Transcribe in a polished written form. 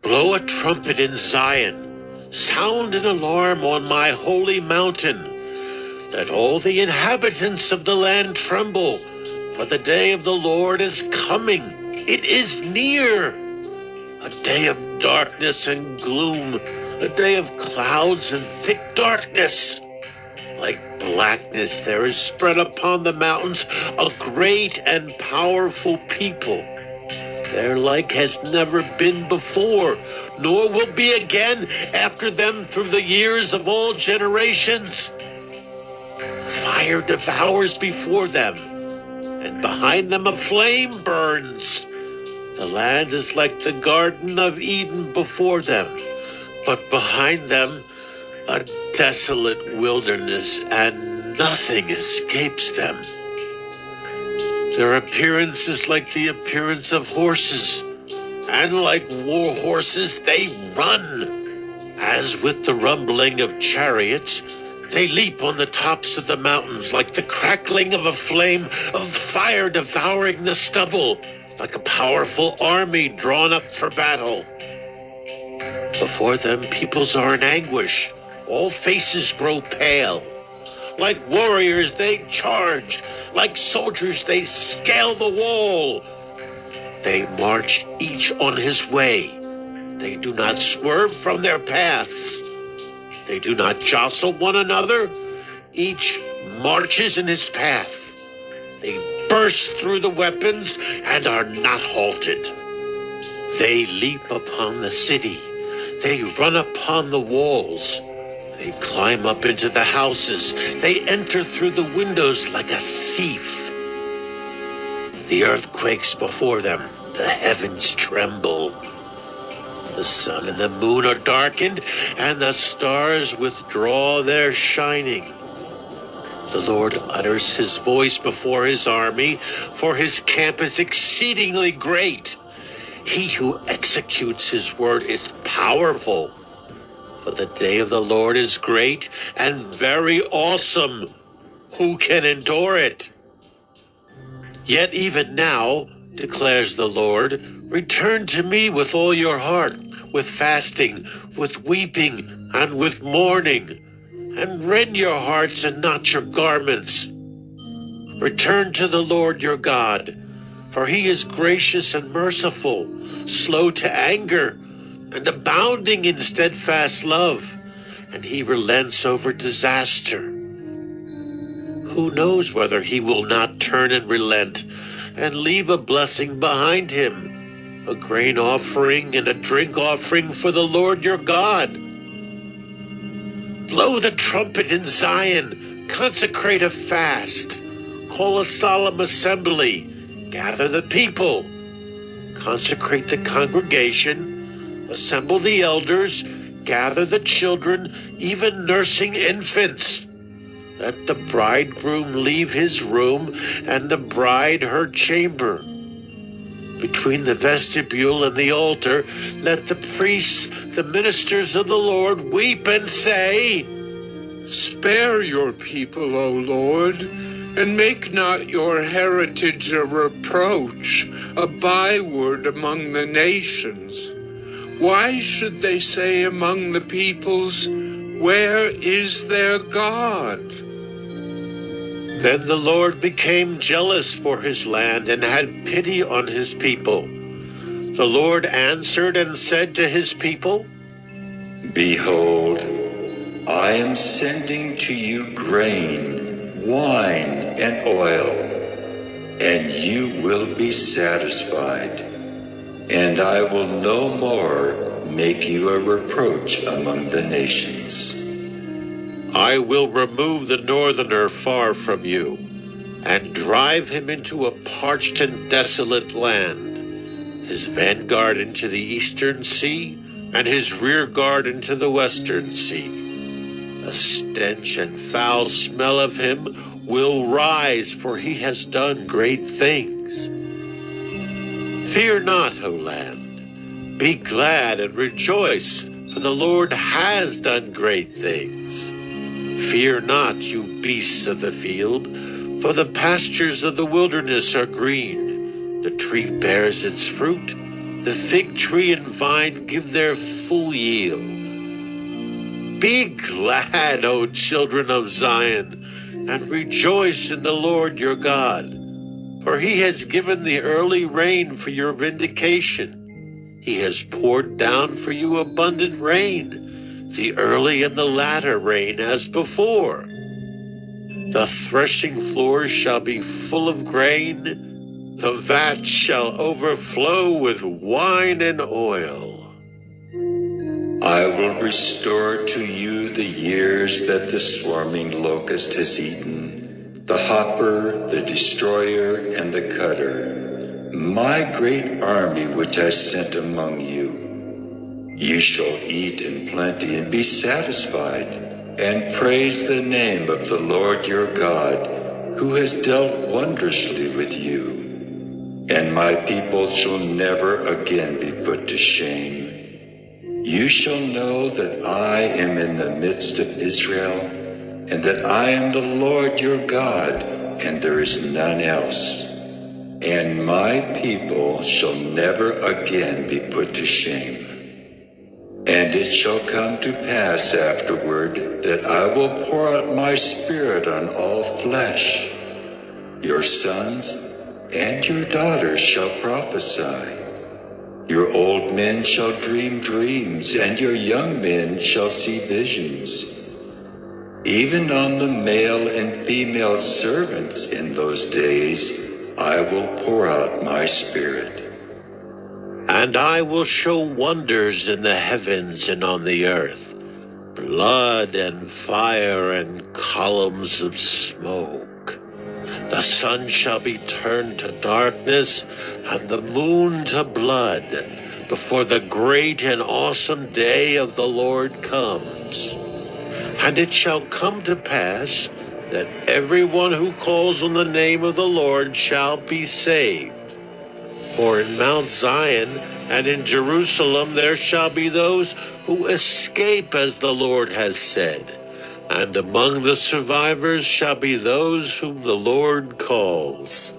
Blow a trumpet in Zion, sound an alarm on my holy mountain. Let all the inhabitants of the land tremble, for the day of the Lord is coming. It is near. A day of darkness and gloom, a day of clouds and thick darkness. Like blackness there is spread upon the mountains a great and powerful people. Their like has never been before, nor will be again after them through the years of all generations. Fire devours before them, and behind them a flame burns. The land is like the Garden of Eden before them, but behind them a desolate wilderness, and nothing escapes them. Their appearance is like the appearance of horses, and like war horses they run. As with the rumbling of chariots, they leap on the tops of the mountains like the crackling of a flame of fire devouring the stubble, like a powerful army drawn up for battle. Before them peoples are in anguish, all faces grow pale. Like warriors they charge, like soldiers they scale the wall. They march each on his way. They do not swerve from their paths. They do not jostle one another. Each marches in his path. They burst through the weapons and are not halted. They leap upon the city. They run upon the walls. They climb up into the houses. They enter through the windows like a thief. The earth quakes before them. The heavens tremble. The sun and the moon are darkened, and the stars withdraw their shining. The Lord utters his voice before his army, for his camp is exceedingly great. He who executes his word is powerful. For the day of the Lord is great and very awesome. Who can endure it? Yet even now, declares the Lord, return to me with all your heart, with fasting, with weeping, and with mourning, and rend your hearts and not your garments. Return to the Lord your God, for he is gracious and merciful, slow to anger, and abounding in steadfast love, and he relents over disaster. Who knows whether he will not turn and relent, and leave a blessing behind him, a grain offering and a drink offering for the Lord your God. Blow the trumpet in Zion, consecrate a fast, call a solemn assembly, gather the people, consecrate the congregation, assemble the elders, gather the children, even nursing infants. Let the bridegroom leave his room and the bride her chamber. Between the vestibule and the altar, let the priests, the ministers of the Lord, weep and say, Spare your people, O Lord, and make not your heritage a reproach, a byword among the nations. Why should they say among the peoples, where is their God? Then the Lord became jealous for his land and had pity on his people. The Lord answered and said to his people, Behold, I am sending to you grain, wine, and oil, and you will be satisfied. And I will no more make you a reproach among the nations. I will remove the northerner far from you, and drive him into a parched and desolate land, his vanguard into the eastern sea, and his rear guard into the western sea. A stench and foul smell of him will rise, for he has done great things. Fear not, O land. Be glad and rejoice, for the Lord has done great things. Fear not, you beasts of the field, for the pastures of the wilderness are green. The tree bears its fruit, the fig tree and vine give their full yield. Be glad, O children of Zion, and rejoice in the Lord your God, for he has given the early rain for your vindication. He has poured down for you abundant rain, the early and the latter rain as before. The threshing floors shall be full of grain, the vats shall overflow with wine and oil. I will restore to you the years that the swarming locust has eaten, the hopper, the destroyer, and the cutter, my great army which I sent among you. You shall eat in plenty and be satisfied, and praise the name of the Lord your God, who has dealt wondrously with you. And my people shall never again be put to shame. You shall know that I am in the midst of Israel, and that I am the Lord your God, and there is none else. And my people shall never again be put to shame. And it shall come to pass afterward that I will pour out my spirit on all flesh. Your sons and your daughters shall prophesy. Your old men shall dream dreams, and your young men shall see visions. Even on the male and female servants in those days I will pour out my spirit. And I will show wonders in the heavens and on the earth, blood and fire and columns of smoke. The sun shall be turned to darkness and the moon to blood before the great and awesome day of the Lord comes. And it shall come to pass that everyone who calls on the name of the Lord shall be saved. For in Mount Zion and in Jerusalem there shall be those who escape, as the Lord has said, and among the survivors shall be those whom the Lord calls.